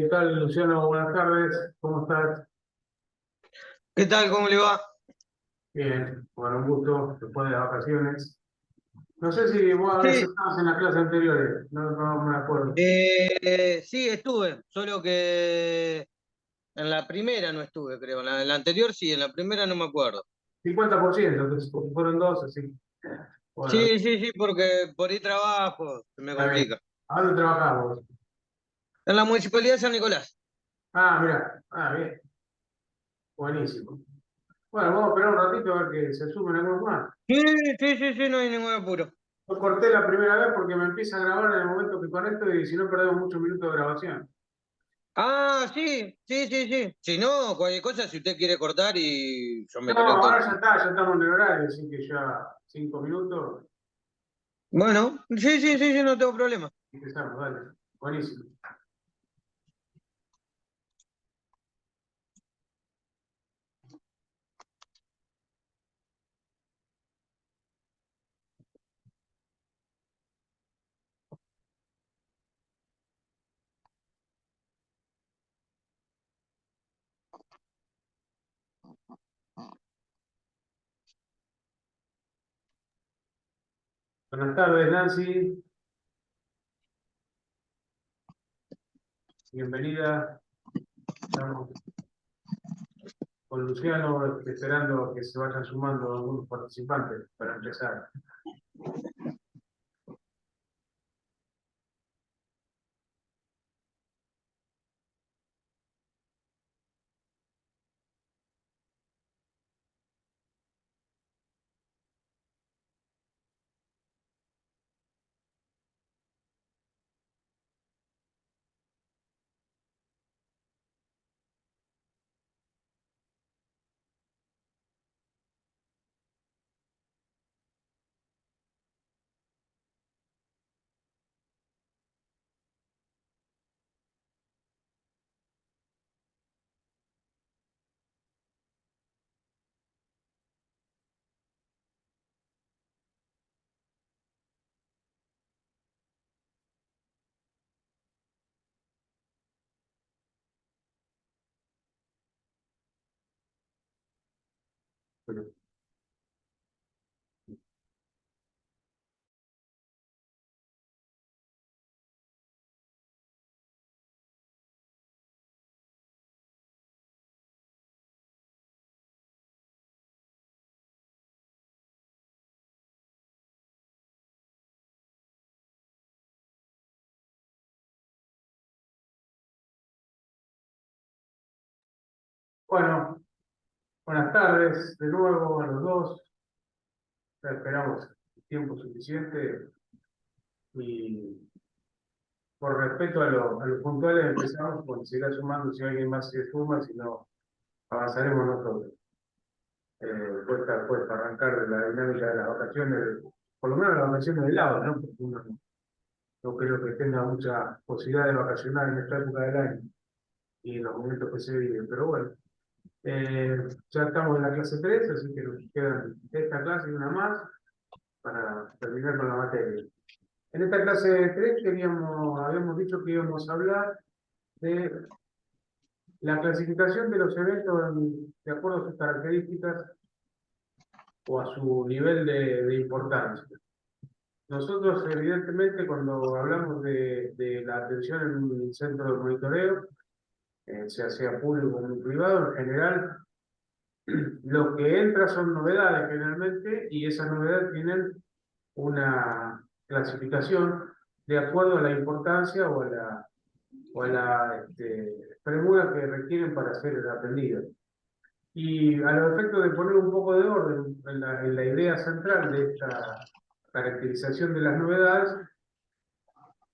¿Qué tal, Luciano? Buenas tardes. ¿Cómo estás? ¿Qué tal? ¿Cómo le va? Bien, bueno, un gusto después de las vacaciones. No sé si vos habías Sí, estado en las clases anteriores, no me acuerdo. sí estuve, solo que en la primera no estuve, creo. En la anterior sí, en la primera no me acuerdo. 50%, entonces fueron dos, así. Bueno, Sí, sí, sí, porque por ahí trabajo, se me está bien. complica. ¿A dónde trabajás vos? En la Municipalidad de San Nicolás. Ah, mira, bien, buenísimo. Bueno, vamos a esperar un ratito a ver que se sumen algunos más. Sí, sí, sí, sí, no hay ningún apuro. Yo corté la primera vez porque me empieza a grabar en el momento que conecto y si no perdemos muchos minutos de grabación. Ah, sí, sí, sí, sí. Si no, cualquier cosa, si usted quiere cortar y yo me No, conecto. ahora ya está, ya estamos en el horario, así que ya 5 minutos Bueno, sí, sí, sí, sí, no tengo problema. y empezamos, dale. Buenísimo. Buenas tardes, Nancy. Bienvenida. Estamos con Luciano esperando que se vayan sumando algunos participantes para empezar. Bueno, bueno, buenas tardes de nuevo a los dos. Ya esperamos el tiempo suficiente y por respeto a los puntuales empezamos, porque se irá sumando si alguien más se suma, si no avanzaremos nosotros. Cuesta arrancar de la dinámica de las vacaciones, por lo menos las vacaciones de lado, ¿no? Porque uno no creo que tenga mucha posibilidad de vacacionar en esta época del año y en los momentos que se viven, pero bueno, ya estamos en la clase 3, así que nos quedan esta clase y una más para terminar con la materia. En esta clase 3 habíamos dicho que íbamos a hablar de la clasificación de los eventos de acuerdo a sus características o a su nivel de importancia. Nosotros, evidentemente, cuando hablamos de la atención en un centro de monitoreo, sea público o privado, en general, lo que entra son novedades generalmente y esas novedades tienen una clasificación de acuerdo a la importancia o a la premura que requieren para ser atendidas. Y a los efectos de poner un poco de orden en la idea central de esta caracterización de las novedades,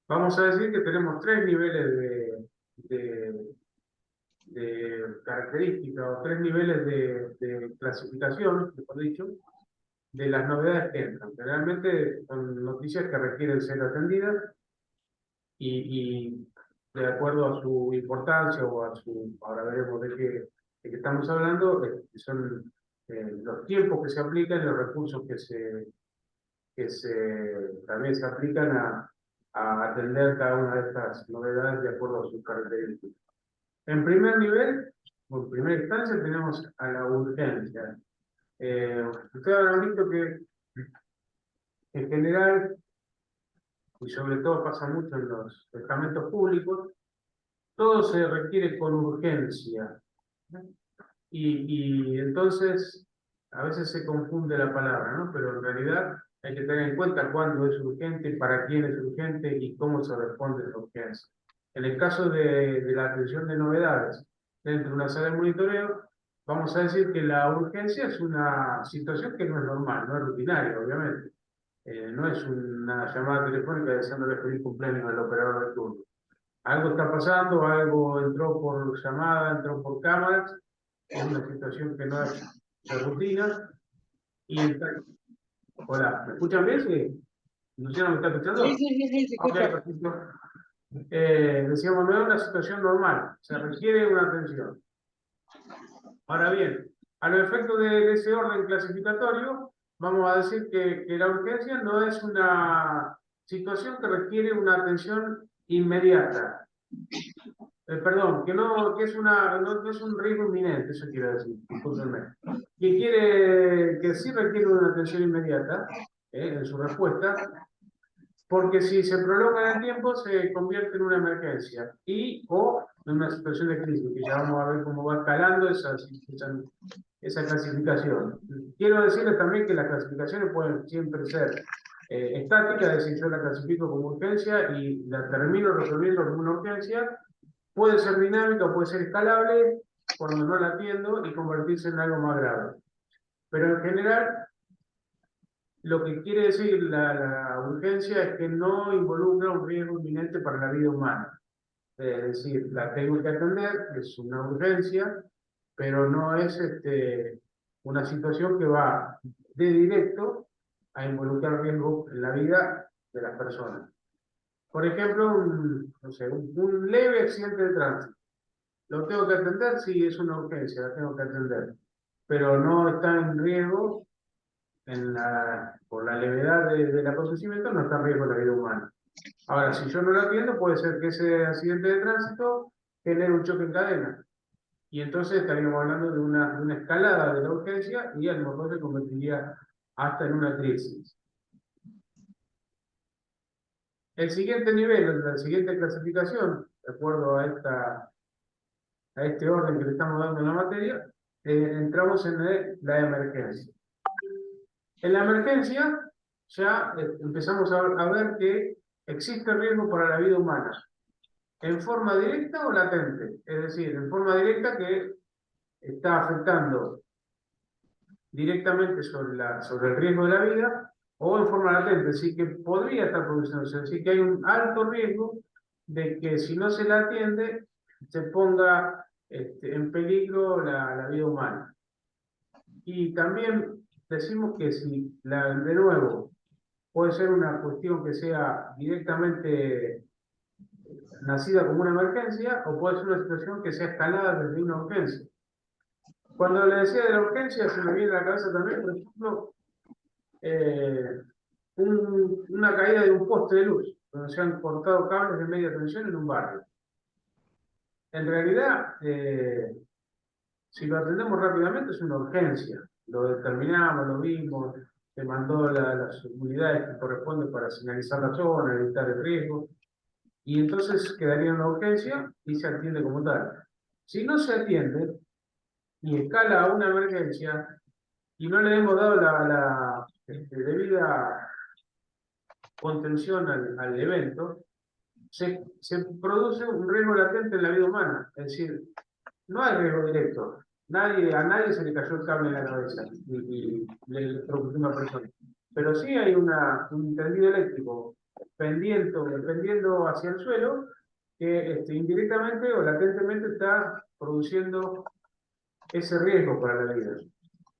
vamos a decir que tenemos tres niveles de, de características o tres niveles de clasificación, mejor dicho, de las novedades que entran. Generalmente son noticias que requieren ser atendidas y de acuerdo a su importancia o a su, ahora veremos de qué estamos hablando, son los tiempos que se aplican y los recursos que también se aplican a atender cada una de estas novedades de acuerdo a sus características. En primer nivel, o en primera instancia, tenemos a la urgencia. Ustedes habrán visto que en general, y sobre todo pasa mucho en los estamentos públicos, todo se requiere con urgencia. Y entonces, a veces se confunde la palabra, ¿no? Pero en realidad hay que tener en cuenta cuándo es urgente, para quién es urgente y cómo se responde a la urgencia. En el caso de la atención de novedades dentro de una sala de monitoreo, vamos a decir que la urgencia es una situación que no es normal, no es rutinaria, obviamente. No es una llamada telefónica deseándole feliz cumpleaños al operador de turno. Algo está pasando, algo entró por llamada, entró por cámaras, es una situación que no es de rutina. Hola, ¿me escuchan bien? Sí. ¿Luciano me está escuchando? Sí, se Ok, escucha. perfecto. Decíamos, no es una situación normal, se requiere una atención. Ahora bien, a los efectos de ese orden clasificatorio, vamos a decir que la urgencia no es una situación que requiere una atención inmediata. Perdón, que es no es un riesgo inminente, eso quiero decir, discúlpenme. Que sí requiere una atención inmediata en su respuesta, porque si se prolonga en el tiempo se convierte en una emergencia o en una situación de crisis, que ya vamos a ver cómo va escalando esa clasificación. Quiero decirles también que las clasificaciones pueden siempre ser estáticas, es decir, yo la clasifico como urgencia y la termino resolviendo como una urgencia. Puede ser dinámica, puede ser escalable cuando no la atiendo y convertirse en algo más grave. Pero en general, lo que quiere decir la urgencia es que no involucra un riesgo inminente para la vida humana. Es decir, la tengo que atender, es una urgencia, pero no es una situación que va de directo a involucrar riesgo en la vida de las personas. Por ejemplo, no sé, un leve accidente de tránsito. ¿Lo tengo que atender? Sí, es una urgencia, la tengo que atender. Pero no está en riesgo, por la levedad del acontecimiento, no está en riesgo la vida humana. Ahora, si yo no lo atiendo, puede ser que ese accidente de tránsito genere un choque en cadena. Y entonces estaríamos hablando de una escalada de la urgencia y a lo mejor se convertiría hasta en una crisis. El siguiente nivel, la siguiente clasificación, de acuerdo a este orden que le estamos dando en la materia, entramos en la emergencia. En la emergencia ya empezamos a ver que existe riesgo para la vida humana, en forma directa o latente, es decir, en forma directa que está afectando directamente sobre el riesgo de la vida, o en forma latente, es decir, que podría estar produciéndose, es decir, que hay un alto riesgo de que si no se la atiende, se ponga en peligro la vida humana. Y también decimos que si, de nuevo, puede ser una cuestión que sea directamente nacida como una emergencia, o puede ser una situación que sea escalada desde una urgencia. Cuando le decía de la urgencia, se me viene a la cabeza también, por ejemplo, una caída de un poste de luz, donde se han cortado cables de media tensión en un barrio. En realidad, si lo atendemos rápidamente es una urgencia. Lo determinamos, lo vimos, se mandó las unidades que corresponden para señalizar la zona, evitar el riesgo, y entonces quedaría en una urgencia y se atiende como tal. Si no se atiende y escala a una emergencia y no le hemos dado la debida contención al evento, se produce un riesgo latente en la vida humana. Es decir, no hay riesgo directo. A nadie se le cayó el cable en la cabeza y le electrocutó una persona. Pero sí hay un tendido eléctrico pendiendo hacia el suelo que indirectamente o latentemente está produciendo ese riesgo para la vida.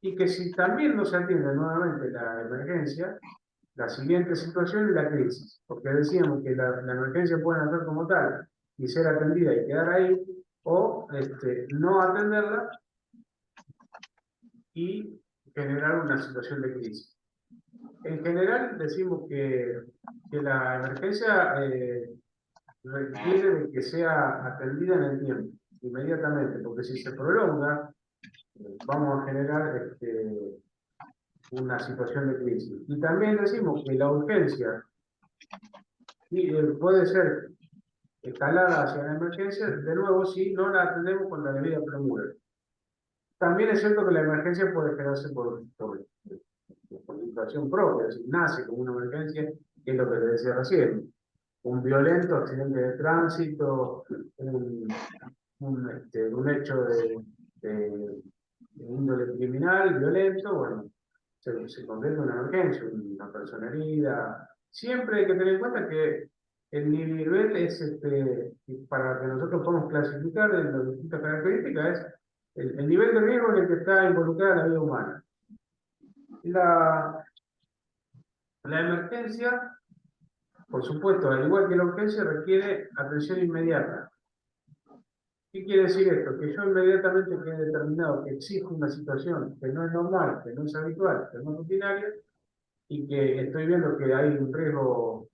Y que si también no se atiende nuevamente la emergencia, la siguiente situación es la crisis, porque decíamos que la emergencia puede nacer como tal y ser atendida y quedar ahí, o no atenderla y generar una situación de crisis. En general decimos que la emergencia requiere de que sea atendida en el tiempo, inmediatamente, porque si se prolonga, vamos a generar una situación de crisis. Y también decimos que la urgencia puede ser escalada hacia la emergencia, de nuevo, si no la atendemos con la debida premura. También es cierto que la emergencia puede generarse por situación propia, es decir, nace como una emergencia, que es lo que le decía recién. Un violento accidente de tránsito, un hecho de índole criminal, violento, bueno, se convierte en una emergencia, una persona herida. Siempre hay que tener en cuenta que el nivel es, para que nosotros podamos clasificar en las distintas características, es el nivel de riesgo en el que está involucrada la vida humana. La, la emergencia, por supuesto, al igual que la urgencia, requiere atención inmediata. ¿Qué quiere decir esto? Que yo inmediatamente quede determinado que existe una situación que no es normal, que no es habitual, que no es rutinaria, y que estoy viendo que hay un riesgo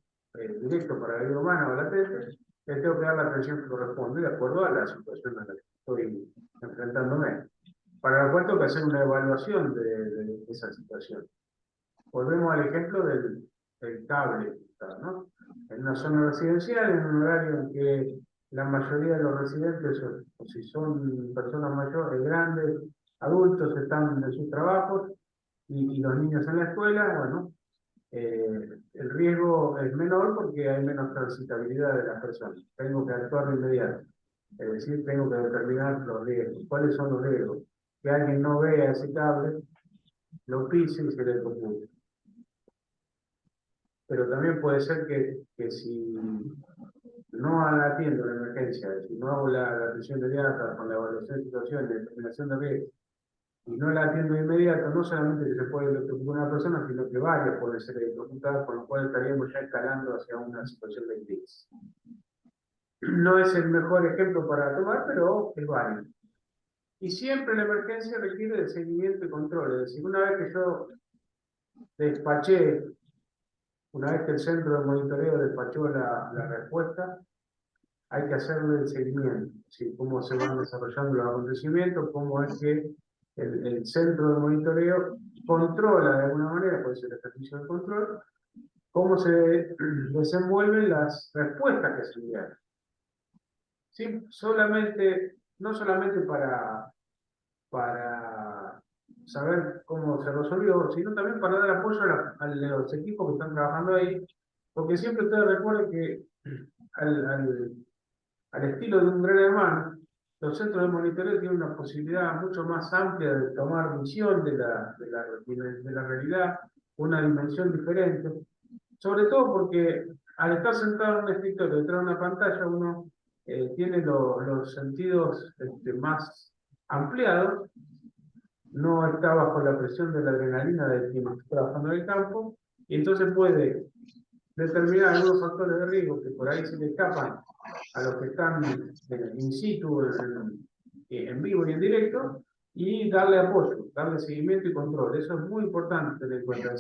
directo para la vida humana o latente, le tengo que dar la atención que corresponde de acuerdo a la situación en la que estoy enfrentándome. Para lo cual tengo que hacer una evaluación de esa situación. Volvemos al ejemplo del cable, ¿no? En una zona residencial, en un horario en que la mayoría de los residentes, o si son personas mayores, grandes, adultos, están en sus trabajos y los niños en la escuela, bueno, el riesgo es menor porque hay menos transitabilidad de las personas. Tengo que actuar de inmediato. Es decir, tengo que determinar los riesgos. ¿Cuáles son los riesgos? Que alguien no vea ese cable, lo pise y se le compute. Pero también puede ser que si no atiendo la emergencia, si no hago la atención inmediata con la evaluación de situaciones, la determinación de riesgos, y no la atiendo de inmediato, no solamente que se puede electrocutar una persona, sino que varias pueden ser electrocutadas, con lo cual estaríamos ya escalando hacia una situación de crisis. No es el mejor ejemplo para tomar, pero es válido. Y siempre la emergencia requiere de seguimiento y control, es decir, una vez que yo despaché, una vez que el centro de monitoreo despachó la respuesta, hay que hacerle el seguimiento, ¿sí? Cómo se van desarrollando los acontecimientos, cómo es que el centro de monitoreo controla de alguna manera, puede ser el ejercicio de control, cómo se desenvuelven las respuestas que se envían. ¿Sí? No solamente para saber cómo se resolvió, sino también para dar apoyo a los equipos que están trabajando ahí, porque siempre ustedes recuerden que al estilo de un gran hermano, los centros de monitoreo tienen una posibilidad mucho más amplia de tomar visión de la realidad, una dimensión diferente, sobre todo porque al estar sentado en un escritorio detrás de una pantalla, uno tiene los sentidos más ampliados, no está bajo la presión de la adrenalina de quien está trabajando en el campo, y entonces puede determinar algunos factores de riesgo que por ahí se le escapan a los que están in situ, en vivo y en directo, y darle apoyo, darle seguimiento y control. Eso es muy importante tener en cuenta.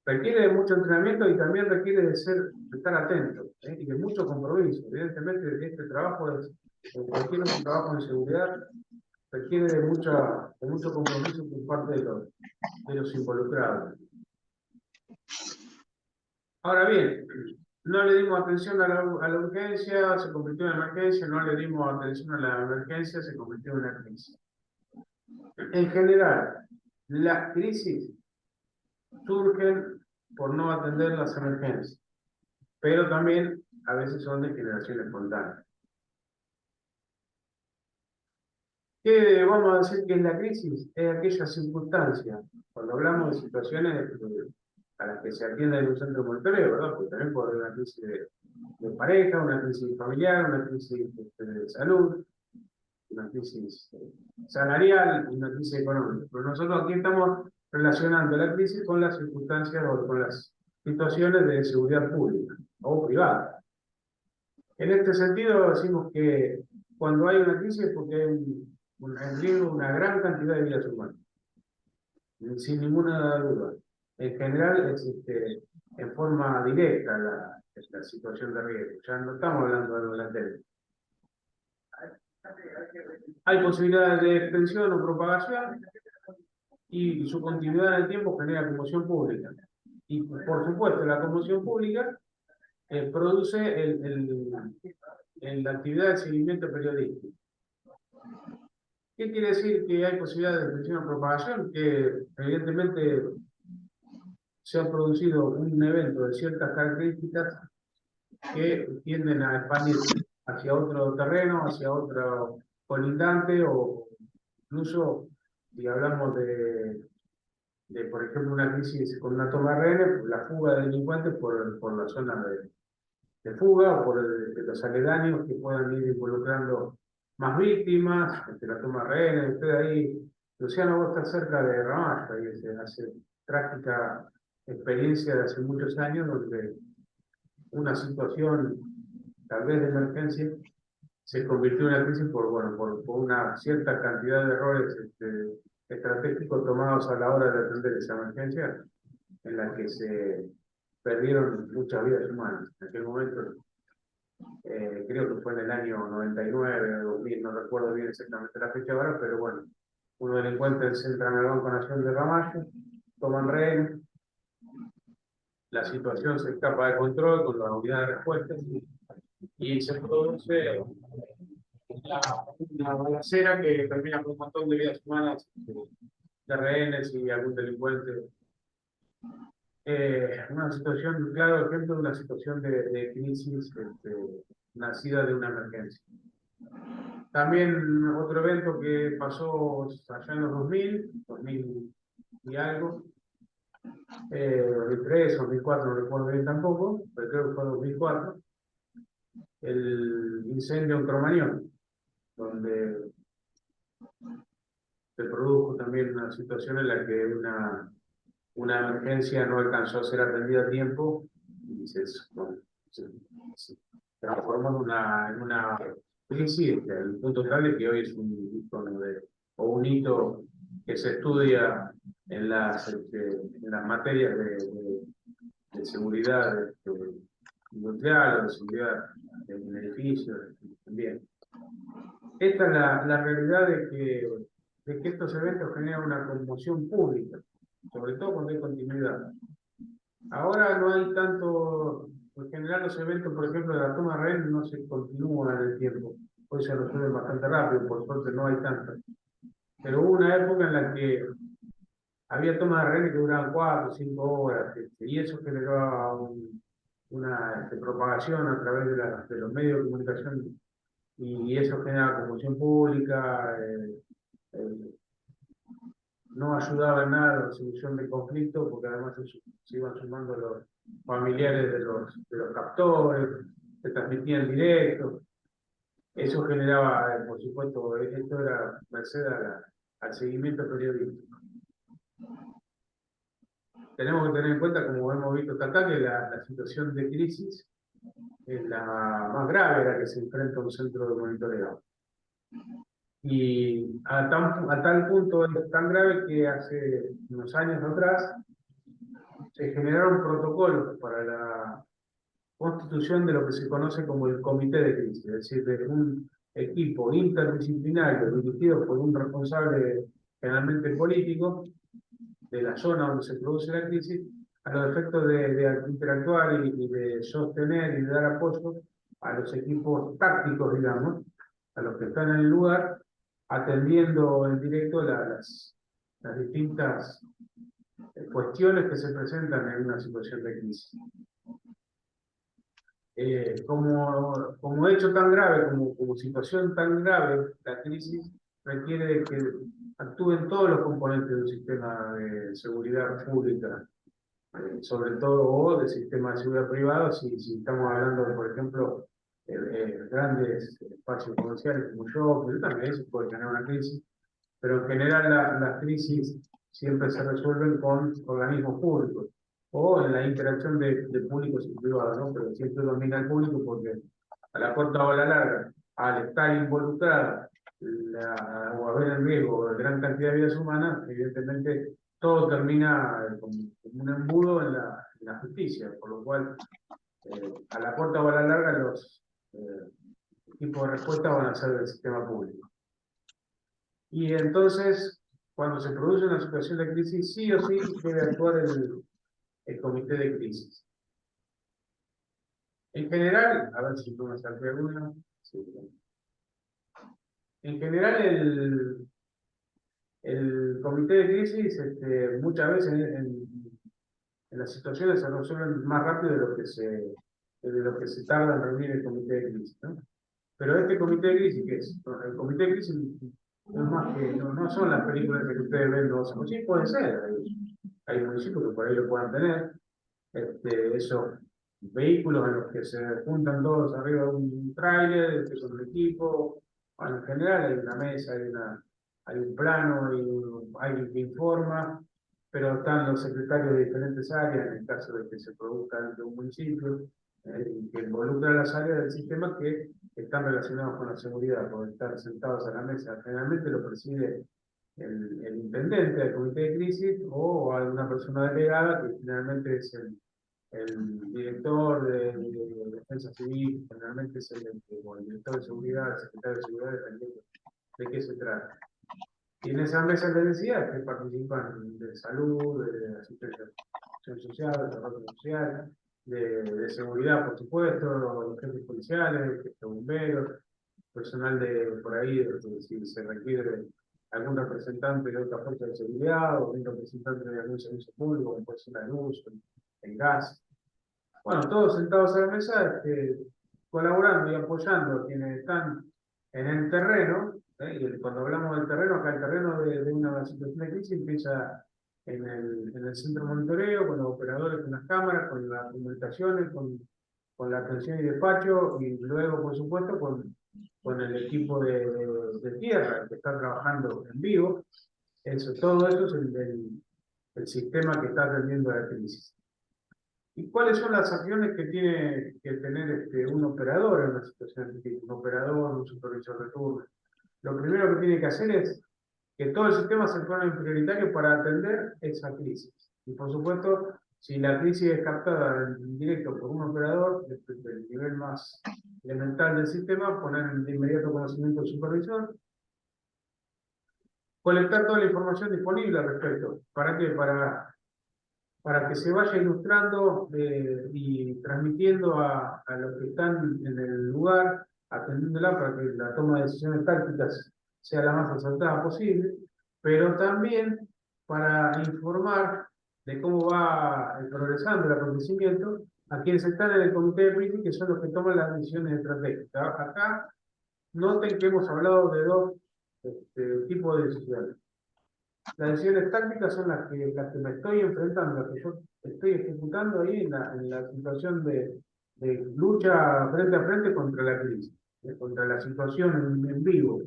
Requiere de mucho entrenamiento y también requiere de estar atento, y de mucho compromiso. Evidentemente, este trabajo es, como cualquier otro trabajo en seguridad, requiere de mucho compromiso por parte de los involucrados. Ahora bien, no le dimos atención a la urgencia, se convirtió en emergencia, no le dimos atención a la emergencia, se convirtió en una crisis. En general, las crisis surgen por no atender las emergencias, pero también a veces son de generación espontánea. ¿Qué vamos a decir que es la crisis? Es aquella circunstancia, cuando hablamos de situaciones a las que se atiende en un centro de monitoreo, ¿verdad? Porque también puede haber una crisis de pareja, una crisis familiar, una crisis de salud, una crisis salarial, una crisis económica. Pero nosotros aquí estamos relacionando la crisis con las circunstancias o con las situaciones de seguridad pública o privada. En este sentido decimos que cuando hay una crisis es porque hay en riesgo una gran cantidad de vidas humanas, sin ninguna duda. en general es en forma directa la situación de riesgo. Ya no estamos hablando de algo latente. Hay posibilidades de extensión o propagación y su continuidad en el tiempo genera conmoción pública. Y por supuesto, la conmoción pública produce la actividad de seguimiento periodístico. ¿Qué quiere decir que hay posibilidad de extensión o propagación? Que evidentemente se ha producido un evento de ciertas características que tienden a expandirse hacia otro terreno, hacia otro colindante, o incluso si hablamos por ejemplo, una crisis con una toma de rehenes, la fuga de delincuentes por la zona de fuga o por los aledaños que puedan ir involucrando más víctimas, la toma de rehenes. Usted ahí, Luciano, vos estás cerca de Ramallo, y se hace práctica experiencia de hace muchos años donde una situación tal vez de emergencia se convirtió en una crisis por una cierta cantidad de errores estratégicos tomados a la hora de atender esa emergencia, en la que se perdieron muchas vidas humanas. En aquel momento, creo que fue en el año 99 o 2000, no recuerdo bien exactamente la fecha ahora, pero bueno, unos delincuentes entran al Banco Nación de Ramallo, toman rehenes, la situación se escapa de control con la unidad de respuesta y se produce una balacera que termina con un montón de vidas humanas, de rehenes y algún delincuente. Una situación, claro, ejemplo de una situación de crisis nacida de una emergencia. También otro evento que pasó allá en los 2000 y algo, 2003, 2004, no recuerdo bien tampoco, pero creo que fue 2004, el incendio en Cromañón, donde se produjo también una situación en la que una emergencia no alcanzó a ser atendida a tiempo y se transformó en una crisis, el punto tal de que hoy es un icono o un hito que se estudia en las materias de seguridad industrial o de seguridad en edificios también. Esta es la realidad de que estos eventos generan una conmoción pública, sobre todo cuando hay continuidad. Ahora no hay tanto, en general los eventos, por ejemplo, de la toma de rehenes no se continúan en el tiempo, hoy se resuelven bastante rápido, por suerte no hay tantas. Pero hubo una época en la que había tomas de rehenes que duraban 4 o 5 horas, y eso generaba una propagación a través de los medios de comunicación, y eso genera conmoción pública, no ayudaba en nada a la resolución del conflicto, porque además se iban sumando los familiares de los captores, se transmitía en directo. Eso generaba, por supuesto, esto era merced al seguimiento periodístico. Tenemos que tener en cuenta, como hemos visto hasta acá, que la situación de crisis es la más grave a la que se enfrenta un centro de monitoreo. Y a tal punto es tan grave que hace unos años atrás se generaron protocolos para la constitución de lo que se conoce como el comité de crisis, es decir, de un equipo interdisciplinario dirigido por un responsable generalmente político de la zona donde se produce la crisis, a los efectos de interactuar y de sostener y de dar apoyo a los equipos tácticos, digamos, a los que están en el lugar, atendiendo en directo las distintas cuestiones que se presentan en una situación de crisis. Como hecho tan grave, como situación tan grave, la crisis requiere que actúen todos los componentes del sistema de seguridad pública, sobre todo, o del sistema de seguridad privado, si estamos hablando de, por ejemplo, grandes espacios comerciales como yo, también se puede tener una crisis, pero en general las crisis siempre se resuelven con organismos públicos o en la interacción de públicos y privados, ¿no? Pero siempre domina el público porque a la corta o a la larga, al estar involucrada o haber en riesgo de gran cantidad de vidas humanas, evidentemente todo termina como un embudo en la justicia, por lo cual a la corta o a la larga los tipos de respuesta van a ser del sistema público. Y entonces, cuando se produce una situación de crisis, sí o sí debe actuar el comité de crisis. En general, a ver si tú me salté alguna. Sí. En general, el comité de crisis muchas veces en las situaciones se resuelven más rápido de lo que se tarda en reunir el comité de crisis, ¿no? Pero este comité de crisis, ¿qué es? El comité de crisis no es más que, no son las películas que ustedes ven, no, sí puede ser, hay municipios que por ahí lo puedan tener, esos vehículos en los que se juntan todos arriba de un tráiler, con un equipo. Bueno, en general hay una mesa, hay un plano, hay alguien que informa, pero están los secretarios de diferentes áreas, en el caso de que se produzca dentro de un municipio, que involucra las áreas del sistema que están relacionadas con la seguridad, por estar sentados a la mesa. Generalmente lo preside el intendente del comité de crisis o alguna persona delegada, que generalmente es el director de defensa civil, generalmente es o el director de seguridad, el secretario de seguridad, dependiendo de qué se trata. Y en esas mesas de decía que participan de salud, de asistencia social, de desarrollo social, de seguridad, por supuesto, los jefes policiales, jefes bomberos, personal de por ahí, si se requiere algún representante de otra fuerza de seguridad o un representante de algún servicio público, como puede ser la luz, el gas. Bueno, todos sentados a la mesa, colaborando y apoyando a quienes están en el terreno, y cuando hablamos del terreno, acá el terreno de una situación de crisis empieza en el centro de monitoreo, con los operadores, con las cámaras, con las comunicaciones, con la atención y despacho, y luego, por supuesto, con el equipo de tierra que está trabajando en vivo. Todo eso es el sistema que está atendiendo a la crisis. ¿Y cuáles son las acciones que tiene que tener un operador en una situación de crisis? Un operador, un supervisor de turno. Lo primero que tiene que hacer es que todo el sistema se pone en prioritario para atender esa crisis. Y por supuesto, si la crisis es captada en directo por un operador, del nivel más elemental del sistema, poner de inmediato conocimiento del supervisor, colectar toda la información disponible al respecto. ¿Para qué? Para que se vaya ilustrando y transmitiendo a los que están en el lugar, atendiéndola para que la toma de decisiones tácticas sea la más acertada posible, pero también para informar de cómo va progresando el acontecimiento a quienes están en el comité de crisis, que son los que toman las decisiones estratégicas. Acá noten que hemos hablado de dos tipos de decisiones. Las decisiones tácticas son las que me estoy enfrentando, las que yo estoy ejecutando ahí en la situación de lucha frente a frente contra la crisis, contra la situación en vivo.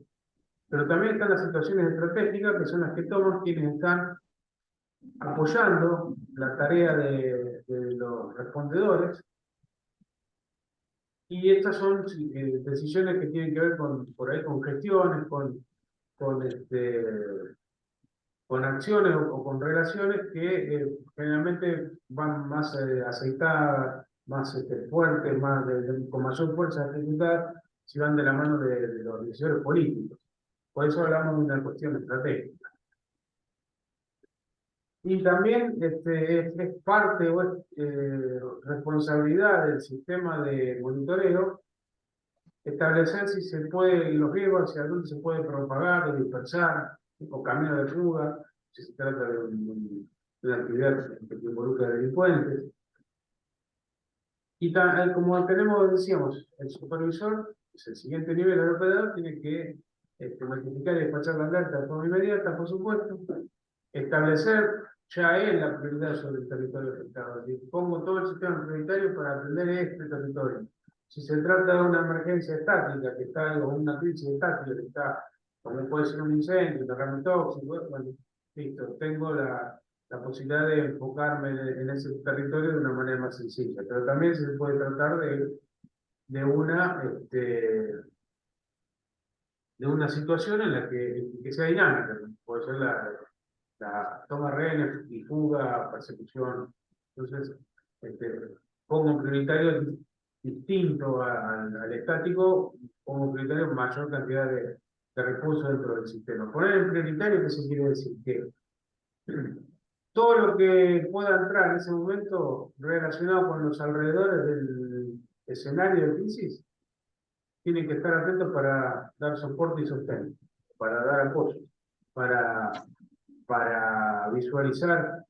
Pero también están las situaciones estratégicas, que son las que toman quienes están apoyando la tarea de los respondedores. Y estas son decisiones que tienen que ver por ahí con gestiones, con con acciones o con relaciones que generalmente van más aceitadas, más fuertes, con mayor fuerza ejecutadas, si van de la mano de los decisores políticos. Por eso hablamos de una cuestión estratégica. Y también es parte o es responsabilidad del sistema de monitoreo establecer si se puede, los riesgos, hacia dónde se puede propagar o dispersar, o camino de fuga, si se trata de una actividad que involucra delincuentes. Y como tenemos, decíamos, el supervisor, es el siguiente nivel del operador, tiene que notificar y despachar la alerta de forma inmediata, por supuesto, establecer ya él la prioridad sobre el territorio afectado. Es decir, pongo todo el sistema prioritario para atender este territorio. Si se trata de una emergencia estática, que está, o una crisis estática, que está, como puede ser un incendio, un terremoto tóxico, bueno, listo, tengo la posibilidad de enfocarme en ese territorio de una manera más sencilla. Pero también se puede tratar de una situación en la que sea dinámica, puede ser la toma de rehenes y fuga, persecución. Entonces, pongo un prioritario distinto al estático, pongo un prioritario mayor cantidad de recursos dentro del sistema. Poner el prioritario, ¿qué se quiere decir? Que todo lo que pueda entrar en ese momento relacionado con los alrededores del escenario de crisis, tienen que estar atentos para dar soporte y sostén, para dar apoyo, para, para visualizar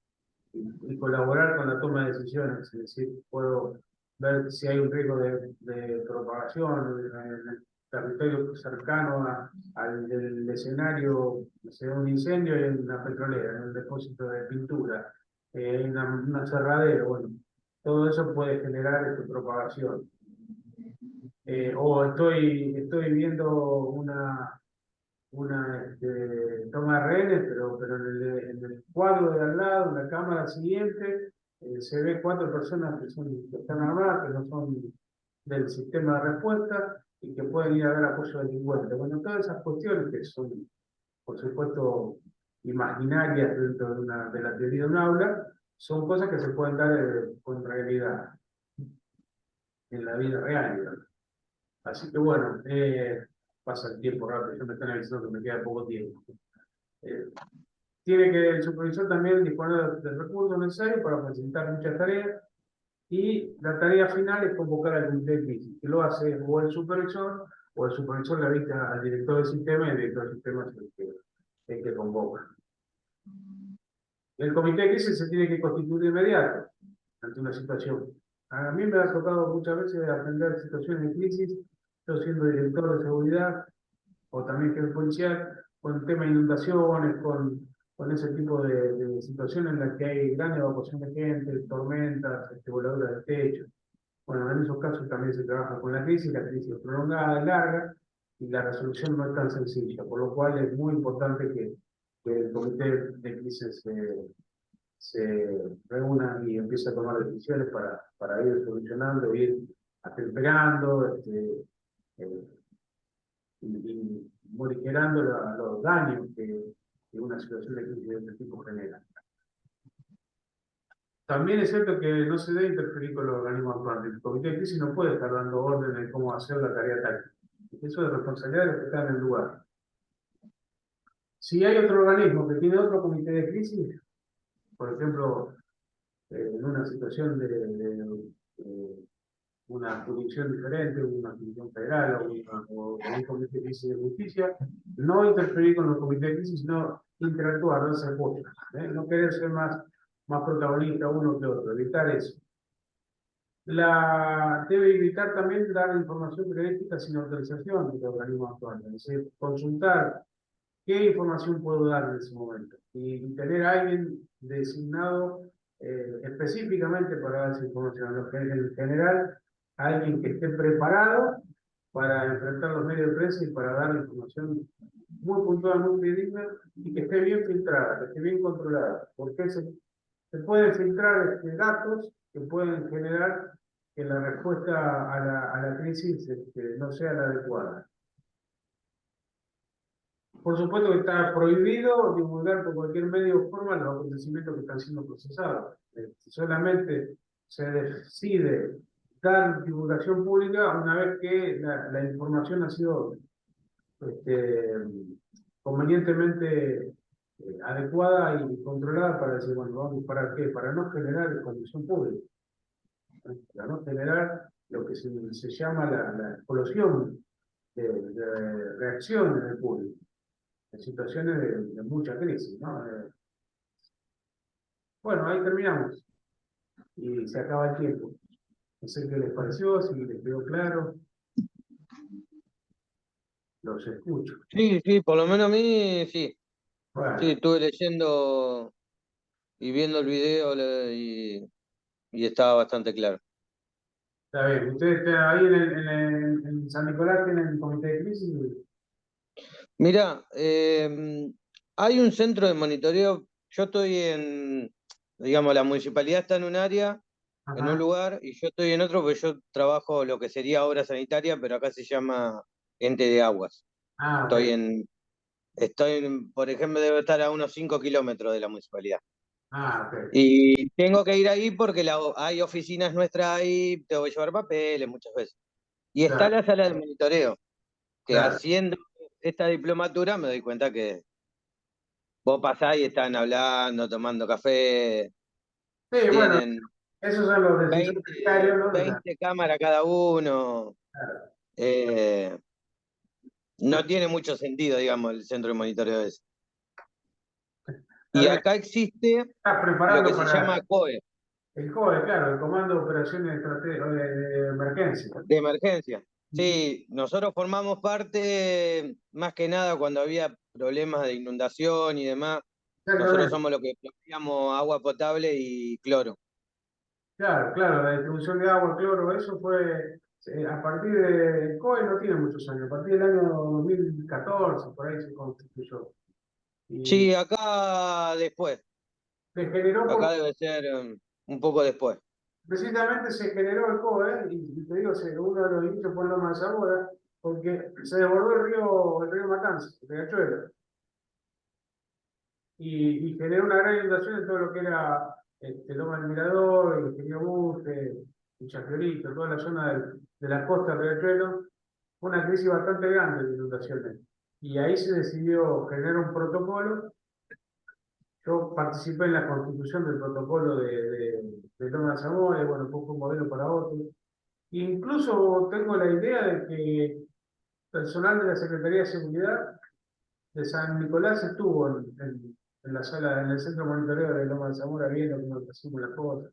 y colaborar con la toma de decisiones. Es decir, puedo ver si hay un riesgo de propagación en el territorio cercano al del escenario, si hay un incendio en una petrolera, en un depósito de pintura, en un aserradero, bueno, todo eso puede generar propagación. O estoy viendo una toma de rehenes, pero en el cuadro de al lado, en la cámara siguiente, se ve 4 personas que están armadas, que no son del sistema de respuesta y que pueden ir a dar apoyo delincuente. Bueno, todas esas cuestiones que son, por supuesto, imaginarias dentro de la teoría de un aula, son cosas que se pueden dar con realidad en la vida real, digamos. Así que bueno, pasa el tiempo rápido, ya me están avisando que me queda poco tiempo. Eh, Tiene que el supervisor también disponer del recurso necesario para facilitar muchas tareas y la tarea final es convocar al comité de crisis, que lo hace o el supervisor le avisa al director del sistema y el director del sistema es el que convoca. El comité de crisis se tiene que constituir de inmediato ante una situación. A mí me ha tocado muchas veces atender situaciones de crisis, yo siendo director de seguridad o también jefe policial, con tema de inundaciones, con ese tipo de situaciones en las que hay gran evacuación de gente, tormentas, voladuras de techo. Bueno, en esos casos también se trabaja con la crisis es prolongada, larga, y la resolución no es tan sencilla, por lo cual es muy importante que el comité de crisis se reúna y empiece a tomar decisiones para ir solucionando, ir atemperando, eh, y morigerando los daños que una situación de crisis de este tipo genera. También es cierto que no se debe interferir con los organismos actuantes. El comité de crisis no puede estar dando órdenes de cómo hacer la tarea táctica. Eso es responsabilidad de los que están en el lugar. Si hay otro organismo que tiene otro comité de crisis, por ejemplo, en una situación de una jurisdicción diferente, una jurisdicción federal o un comité de crisis de justicia, no interferir con los comités de crisis, sino interactuar, no hacer apoyo, no querer ser más protagonista uno que otro, evitar eso. Debe evitar también dar información periodística sin autorización del organismo actual, es decir, consultar qué información puedo dar en ese momento y tener a alguien designado específicamente para dar esa información. En general, alguien que esté preparado para enfrentar los medios de prensa y para dar información muy puntual, muy fidedigna y que esté bien filtrada, que esté bien controlada, porque se pueden filtrar datos que pueden generar que la respuesta a la crisis no sea la adecuada. Por supuesto que está prohibido divulgar por cualquier medio o forma los acontecimientos que están siendo procesados. Solamente se decide dar divulgación pública una vez que la información ha sido convenientemente adecuada y controlada para decir, bueno, vamos, ¿para qué? Para no generar condición pública, para no generar lo que se llama la explosión de reacciones del público en situaciones de mucha crisis, ¿no? Bueno, ahí terminamos y se acaba el tiempo. No sé qué les pareció, si les quedó claro. Los escucho. Sí, sí, por lo menos a mí sí. Bueno, Sí, estuve leyendo y viendo el video y estaba bastante claro. está bien. Ustedes ahí en San Nicolás tienen el comité de crisis. Mira, hay un centro de monitoreo. Yo estoy digamos, la municipalidad está en un área, en un Ajá. lugar, y yo estoy en otro, porque yo trabajo lo que sería obra sanitaria, pero acá se llama ente de aguas. Ah, Estoy ok. en por ejemplo, debo estar a unos 5 kilómetros de la municipalidad. Ah, ok. Y tengo que ir ahí porque hay oficinas nuestras ahí, tengo que llevar papeles muchas veces. Y está Claro, la sala de monitoreo, que claro. haciendo esta diplomatura me doy cuenta que vos pasás y están hablando, tomando café, Sí, bueno, tienen esos son los decisores 20, diarios, ¿no? 20 cámaras cada uno. Claro. eh, no tiene mucho sentido, digamos, el centro de monitoreo ese. Está Y bien, acá existe estás lo que preparando se llama para COE, el COE, claro, el Comando de Operaciones de Emergencia. de emergencia. Sí, nosotros formamos parte, más que nada cuando había problemas de inundación y demás, nosotros Exactamente, somos los que proveíamos agua potable y cloro. claro, claro, la distribución de agua, cloro, eso fue a partir del COE no tiene muchos años, a partir del año 2014, por ahí se constituyó. Y Sí, acá después, se generó acá por, debe ser un poco después. precisamente se generó el COE, y te digo, uno de los inicios fue Loma de Zamora, porque se desbordó el río Matanzas, el riachuelo. Y generó una gran inundación en todo lo que era Loma del Mirador, el Ingeniero Buste, Villa Fiorito, toda la zona de la costa del Riachuelo, fue una crisis bastante grande de inundaciones. Y ahí se decidió generar un protocolo. Yo participé en la constitución del protocolo de Loma de Zamora, y bueno, fue un modelo para otros. Incluso tengo la idea de que personal de la Secretaría de Seguridad de San Nicolás estuvo en la sala, en el centro de monitoreo de Loma de Zamora viendo cómo hacemos las cosas.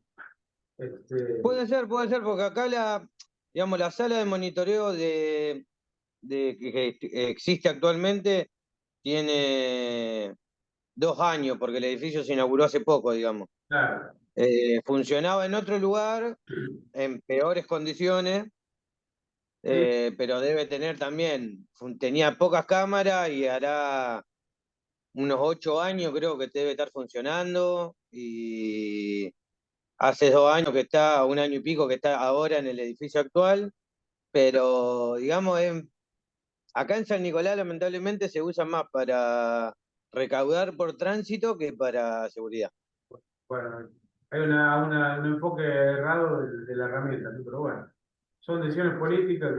Este, Puede ser, porque acá digamos, la sala de monitoreo que existe actualmente tiene 2 años, porque el edificio se inauguró hace poco, digamos. claro, Funcionaba en otro lugar, en peores condiciones, sí, pero debe tener también, tenía pocas cámaras y hará unos 8 años creo que debe estar funcionando, y hace 2 años que está, 1 año y pico que está ahora en el edificio actual, pero digamos, acá en San Nicolás lamentablemente se usa más para recaudar por tránsito que para seguridad. bueno, hay un enfoque errado de la herramienta, ¿sí? Pero bueno, son decisiones políticas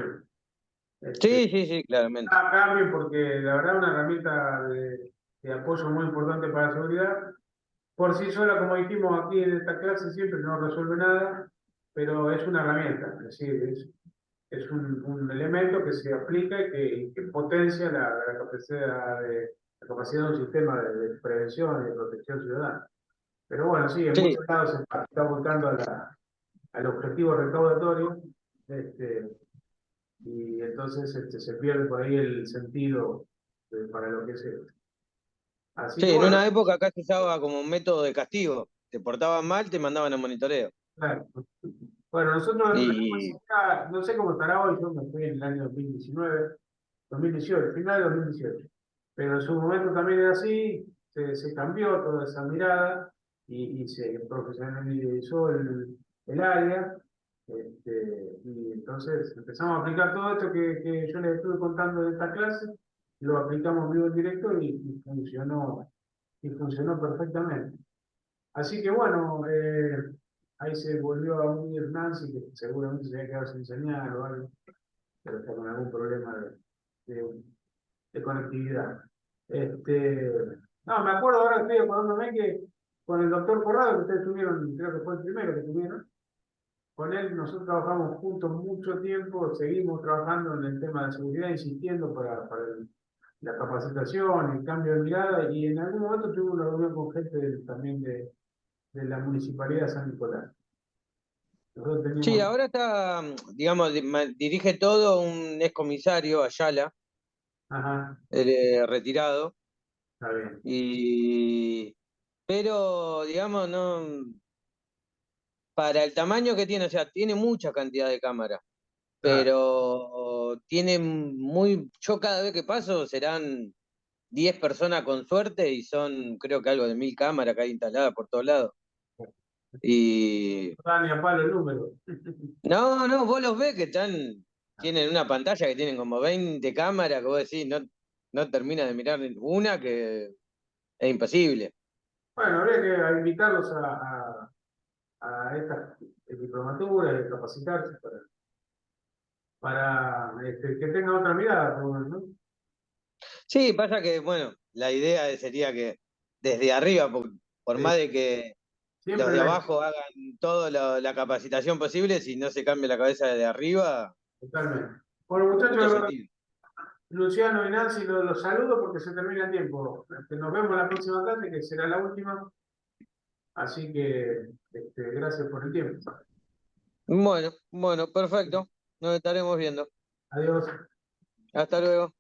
que Sí, sí, sí, claramente. cambien porque la verdad es una herramienta de apoyo muy importante para la seguridad. Por sí sola, como dijimos aquí en esta clase, siempre no resuelve nada, pero es una herramienta, es decir, es un elemento que se aplica y que potencia la capacidad de un sistema de prevención y de protección ciudadana. Pero bueno, sí, en Sí, muchos lados se está apuntando al objetivo recaudatorio, este, y entonces se pierde por ahí el sentido para lo que es esto. Así sí, que en bueno, una época acá se usaba como un método de castigo. Te portaban mal, te mandaban a monitoreo. claro. Bueno, nosotros, Y no sé cómo estará hoy, yo me fui en el año 2019, 2018, final de 2018. Pero en su momento también era así, se cambió toda esa mirada y se profesionalizó el área. Y entonces empezamos a aplicar todo esto que yo les estuve contando de esta clase, lo aplicamos vivo en directo y funcionó perfectamente. Así que bueno, ahí se volvió a unir Nancy, que seguramente se había quedado sin señal o algo, pero está con algún problema de, de conectividad. Este, no, me acuerdo ahora, estoy acordándome que con el doctor Corrado, que ustedes tuvieron, creo que fue el primero que tuvieron, con él nosotros trabajamos juntos mucho tiempo, seguimos trabajando en el tema de seguridad, insistiendo para la capacitación, el cambio de mirada, y en algún momento tuvimos una reunión con gente también de la Municipalidad de San Nicolás. Nosotros sí, teníamos, ahora está, digamos, dirige todo un excomisario, Ayala, ajá, retirado, está bien, y pero digamos, no, para el tamaño que tiene, o sea, tiene mucha cantidad de cámaras, claro. pero tiene yo cada vez que paso serán 10 personas con suerte y son creo que algo de 1000 cámaras que hay instaladas por todos lados. Y No da ni a palo el número. no, no, vos los ves que tienen una pantalla que tienen como 20 cámaras, que vos decís, no, no termina de mirar una que es imposible. Bueno, habría que invitarlos a estas diplomaturas y capacitarse para que tengan otra mirada, por lo menos, ¿no? Sí, pasa que, bueno, la idea sería que desde arriba, por Sí, más de que los siempre de la, abajo hagan toda la capacitación posible, si no se cambia la cabeza de arriba, totalmente. Bueno, no hay mucho muchachos, sentido. Luciano y Nancy, los saludo porque se termina el tiempo. Nos vemos en la próxima clase, que será la última. Así que gracias por el tiempo. Bueno, perfecto. Nos estaremos viendo. Adiós. Hasta luego.